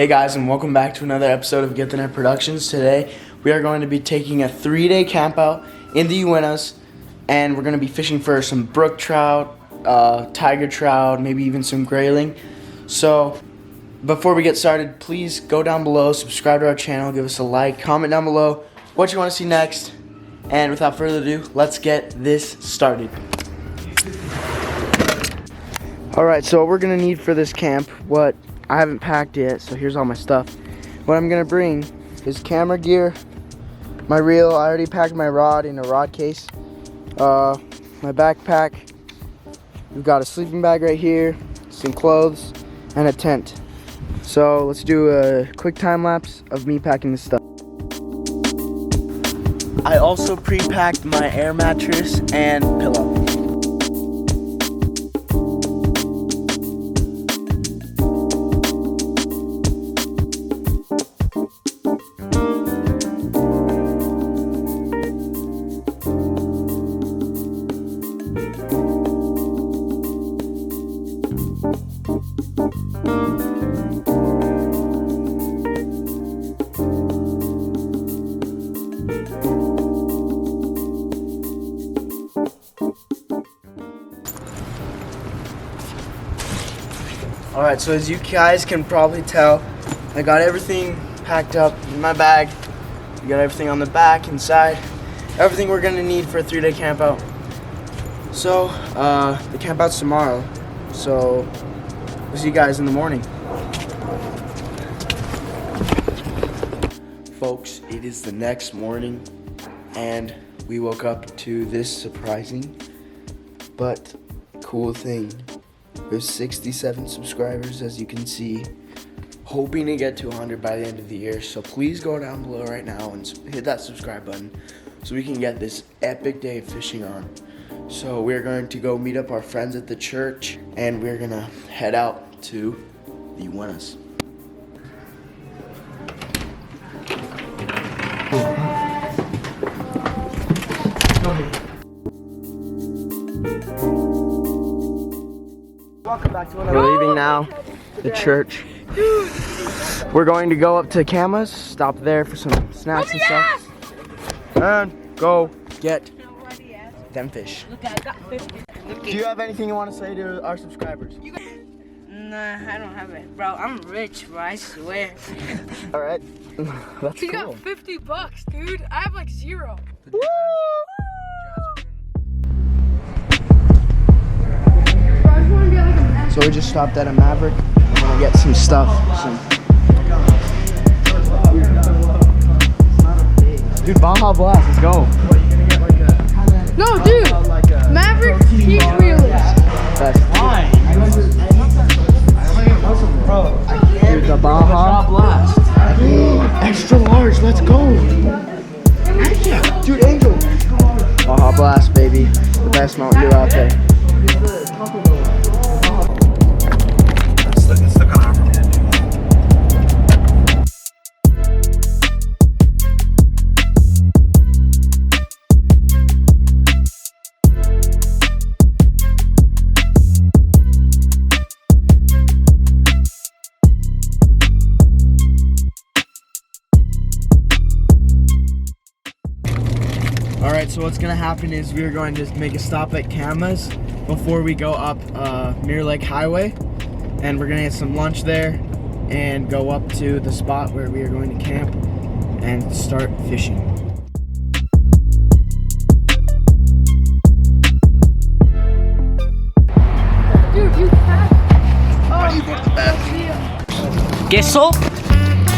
Hey guys, and welcome back to another episode of Get the Net Productions. Today we are going to be taking a 3-day camp out in the Uintas, and we're going to be fishing for some brook trout, tiger trout, maybe even some grayling. So before we get started, please go down below, subscribe to our channel, give us a like, comment down below what you want to see next, and without further ado, let's get this started. Alright, so what we're going to need for this camp, what I haven't packed yet, so here's all my stuff. What I'm gonna bring is camera gear, my reel. I already packed my rod in a rod case, my backpack. We've got a sleeping bag right here, some clothes, and a tent. So let's do a quick time lapse of me packing this stuff. I also pre-packed my air mattress and pillow. Alright, so as you guys can probably tell, I got everything packed up in my bag. We got everything on the back, inside, everything we're gonna need for a 3-day camp out. So, the camp out's tomorrow, so we'll see you guys in the morning. Folks, it is the next morning, and we woke up to this surprising but cool thing. We have 67 subscribers, as you can see, hoping to get to 100 by the end of the year. So please go down below right now and hit that subscribe button so we can get this epic day of fishing on. So we're going to go meet up our friends at the church, and we're gonna head out to the Uintas. We're leaving now, the church. We're going to go up to Cama's, stop there for some snacks and stuff, and go get them fish. Do you have anything you want to say to our subscribers? Nah, I don't have it. Bro, I'm rich, bro, I swear. Alright, that's You cool. got $50, dude. I have like 0. Woo! So we just stopped at a Maverick. I'm gonna get some stuff. Dude, Baja Blast, let's go. No, dude. Maverick peak wheelers. Dude, the Baja Blast. Extra large, let's go. Dude, Angel. Baja Blast, baby. The best Mountain Dew out there. Alright, so what's gonna happen is we're going to make a stop at Cama's before we go up Mirror Lake Highway, and we're gonna get some lunch there and go up to the spot where we are going to camp and start fishing. Dude, you can't. Queso,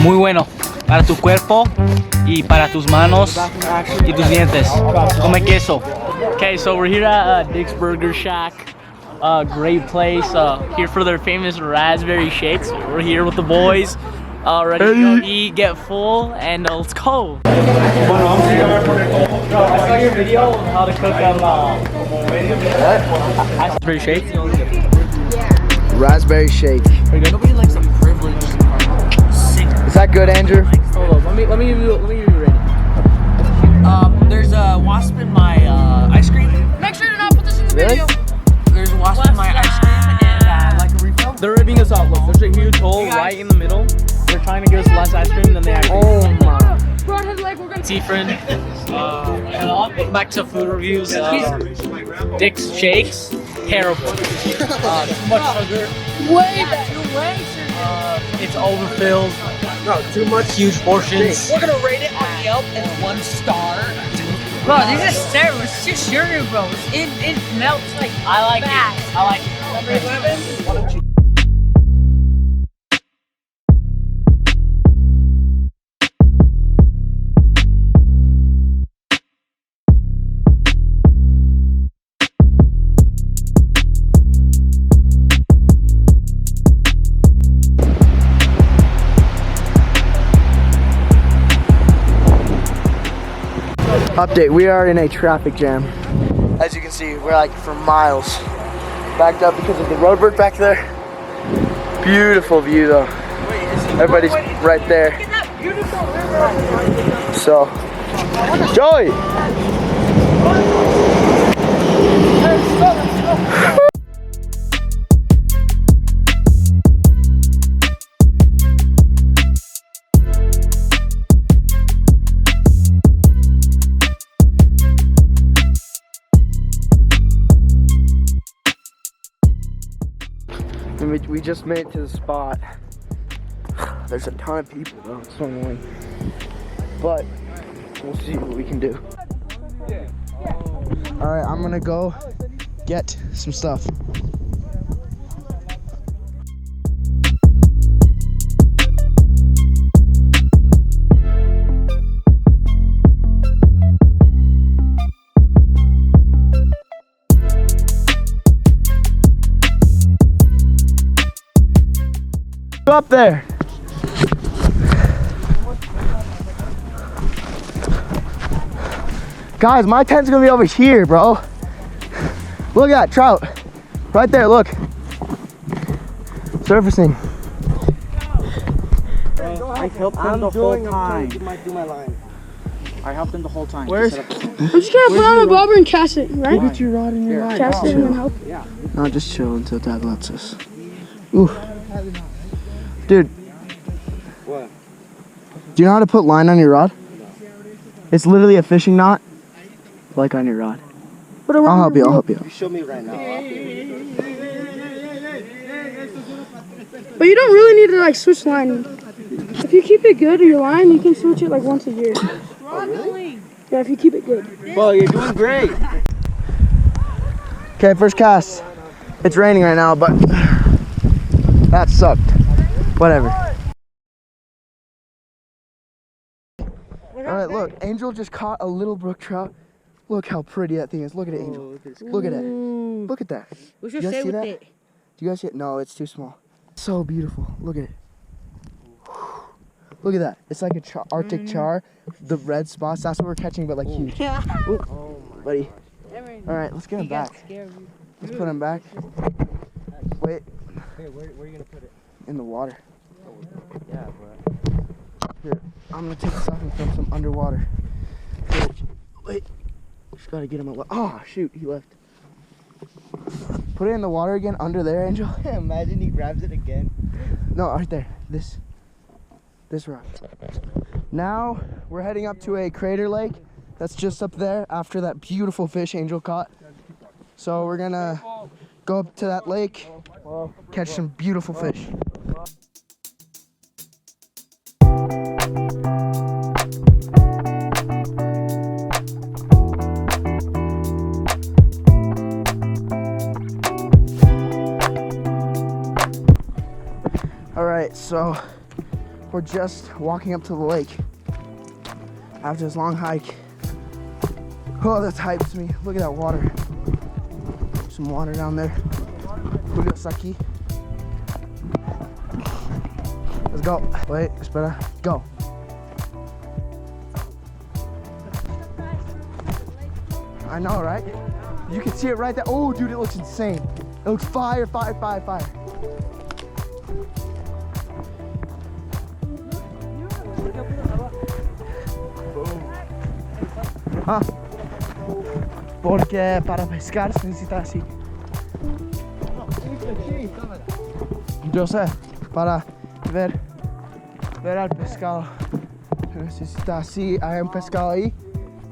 muy bueno para tu cuerpo y para tus manos y tus dientes. Come queso. Okay, so we're here at Dick's Burger Shack. Great place. Here for their famous raspberry shakes. We're here with the boys, ready to go eat, get full, and let's go. I saw your video on how to cook raspberry shake. Raspberry shake. Nobody likes a privileged singer. Is that good, Andrew? Hold on, let me give you ready. There's a wasp in my ice cream. Make sure to not put this in the video. There's a wasp in my ice cream and like a refill. They're ripping us off. Look, there's a huge hole right in the middle. We're trying to give us less ice cream than they actually. Oh my. Broadhead Lake, we're gonna Seafriend. Welcome back to food reviews. Dick's Shakes, terrible. Too much sugar. way back. It's overfilled. No, too much. Huge portions. We're gonna rate it on Yelp as 1 star. Bro, this is terrible. It's just sugar, bro. It melts like I like fast. it. I like it. Number 11? Update, we are in a traffic jam. As you can see, we're like for miles backed up because of the road work back there. Beautiful view though. Everybody's right there. So, Joey! And we just made it to the spot. There's a ton of people though, it's so annoying. But we'll see what we can do. Alright, I'm gonna go get some stuff. Up there. Guys, my tent's gonna be over here, bro. Look at that trout. Right there, look. Surfacing. I helped him the whole time. I helped him the whole time. Where's? I'm just gonna put on a bobber and cast it, right? Get your rod in your line. Cast it and then help. No, just chill until Dad lets us. Ooh. Dude. What? Do you know how to put line on your rod? It's literally a fishing knot, like on your rod. I'll help you, I'll help you. You show me right now. But you don't really need to like switch line. If you keep it good or your line, you can switch it like once a year. Oh, really? Yeah, if you keep it good. Well, you're doing great. Okay, first cast. It's raining right now, but that sucked. Whatever. Alright, look, Angel just caught a little brook trout. Look how pretty that thing is. Look at it, Angel. Look at it. Look at that. We should You guys stay see with that? it. Do you guys see it? No, it's too small. So beautiful. Look at it. Look at that. It's like a Arctic char. The red spots. That's what we're catching, but like huge. Yeah. Oh my buddy. Alright, let's get him back. Let's put him back. Wait. Hey, where are you gonna put it? In the water. Yeah, but Here, I'm gonna take this off and film some underwater. Here, wait. Just gotta get him away. Oh, shoot, he left. Put it in the water again, under there, Angel. imagine he grabs it again. No, right there. This rock. Now we're heading up to a crater lake that's just up there after that beautiful fish Angel caught. So we're gonna go up to that lake, catch some beautiful fish. Alright, so we're just walking up to the lake after this long hike. Oh, that hypes me. Look at that water. Some water down there. Julio Saki. Let's go. Wait, espera. Go. I know, right? You can see it right there. Oh, dude, it looks insane. It looks fire, fire, fire, fire. Ah, porque para pescar se necesita así. Yo sé, para ver. ver al pescado. No sé si está así. Hay un pescado ahí.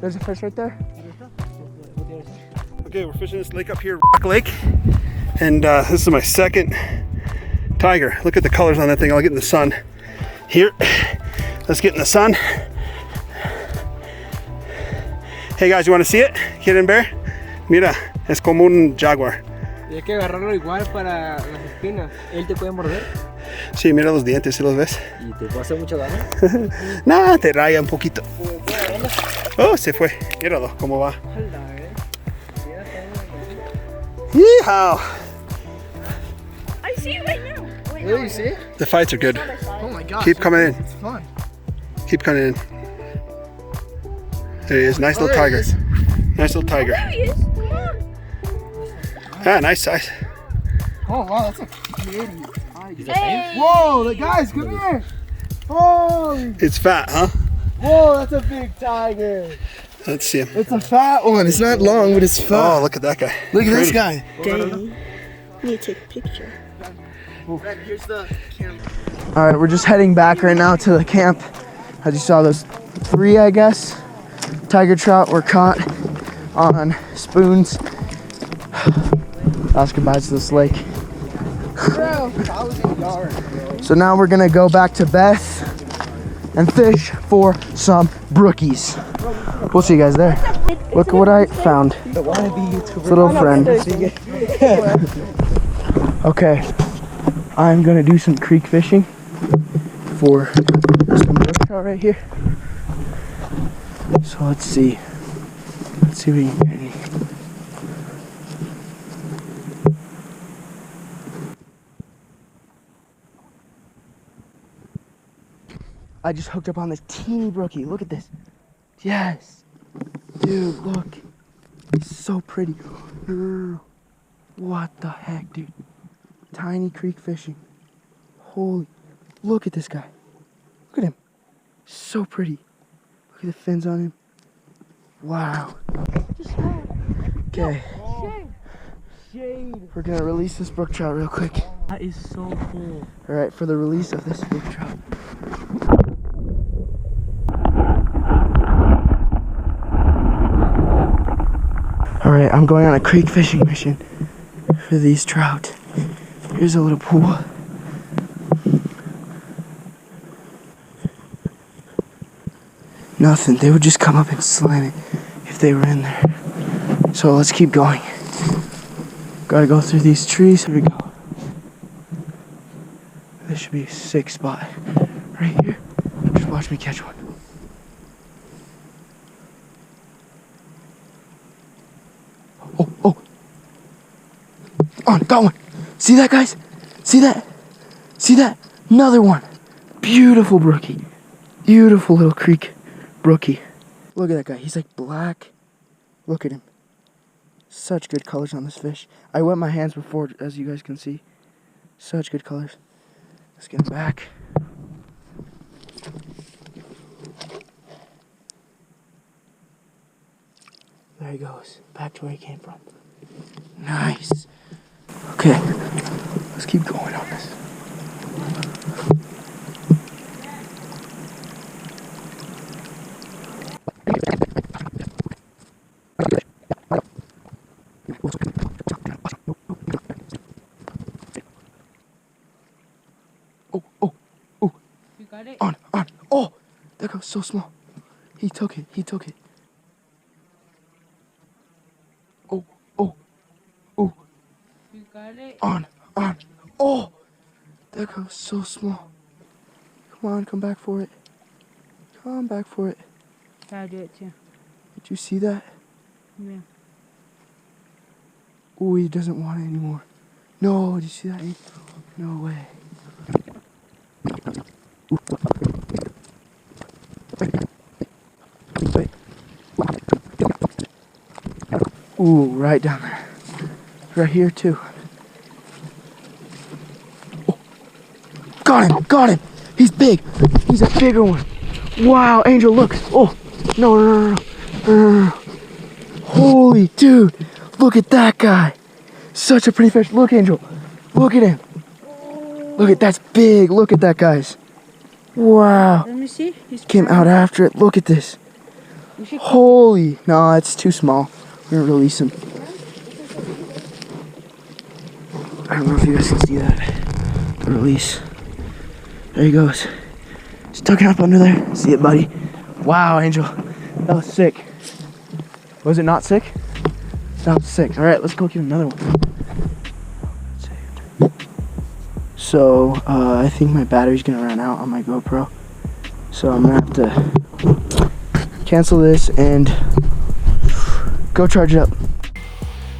There's a fish right there. Okay, we're fishing this lake up here, Rock Lake. And this is my second tiger. Look at the colors on that thing. I'll get in the sun. Here, let's get in the sun. Hey guys, you want to see it? ¿Quieren ver? Mira, es como un jaguar. Y hay que agarrarlo igual para las espinas. ¿Él te puede morder? Sí, mira los dientes, ¿sí los ves? ¿Y te puede hacer mucho daño? Nada, te raya un poquito. Oh, se fue. Míralo, cómo va. Yeehaw! I see you right now. Wait, Really, you see it? The fights are good. Oh my gosh. Keep coming in. It's fun. Keep coming in. There he is. Nice little there he tiger. is. Nice little tiger. there he is. Come on. Ah, nice size. Oh wow, that's a kitty. Hey. Whoa, the guys, come here. Holy. It's fat, huh? Whoa, that's a big tiger. Let's see him. It's a fat one. It's not long, but it's fat. Oh, look at that guy. Look at this Pretty. guy. Dang. Need to take a picture. Here's the camp. All right, we're just heading back right now to the camp. As you saw, those 3, I guess, tiger trout were caught on spoons. Last goodbyes to this lake. So now we're gonna go back to Beth and fish for some brookies. We'll see you guys there. Look at what I found. Little friend. Okay, I'm gonna do some creek fishing for some brook trout right here. So let's see. Let's see if we can get any. I just hooked up on this teeny brookie. Look at this. Yes. Dude, look. It's so pretty. What the heck, dude? Tiny creek fishing. Holy. Look at this guy. Look at him. So pretty. Look at the fins on him. Wow. Okay. We're gonna release this brook trout real quick. That is so cool. Alright, for the release of this brook trout. Alright, I'm going on a creek fishing mission for these trout. Here's a little pool. Nothing, they would just come up and slam it if they were in there. So let's keep going. Gotta go through these trees. Here we go. This should be a sick spot right here. Just watch me catch one. Oh. On, got one. See that, guys? See that? See that? Another one. Beautiful brookie. Beautiful little creek brookie. Look at that guy. He's like black. Look at him. Such good colors on this fish. I wet my hands before, as you guys can see. Such good colors. Let's get him back. There he goes. Back to where he came from. Nice. Okay. Let's keep going on this. Oh. You got it? On. Oh, that guy was so small. He took it. Oh. You got it? On. Oh, that guy was so small. Come on, come back for it. I'll do it too. Did you see that? Yeah. Oh, he doesn't want it anymore. No, did you see that? No way. Ooh, right down there. Right here too. Oh. Got him. He's big. He's a bigger one. Wow, Angel, look. Oh, no. Holy dude. Look at that guy. Such a pretty fish. Look, Angel. Look at him. That's big. Look at that, guys. Wow. Let me see. He's Came out after it. Look at this. Holy. No, it's too small. We're gonna release him. I don't know if you guys can see that. The release. There he goes. He's tucking up under there. See it, buddy? Wow, Angel. That was sick. Was it not sick? That was sick. Alright, let's go get another one. So, I think my battery's gonna run out on my GoPro. So I'm gonna have to cancel this and go charge it up.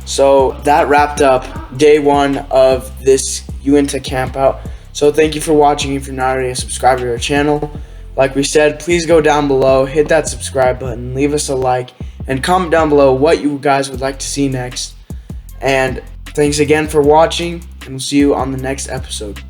So that wrapped up day 1 of this Uinta campout. So thank you for watching. If you're not already a subscriber to our channel, like we said, please go down below, hit that subscribe button, leave us a like, and comment down below what you guys would like to see next. And thanks again for watching, and we'll see you on the next episode.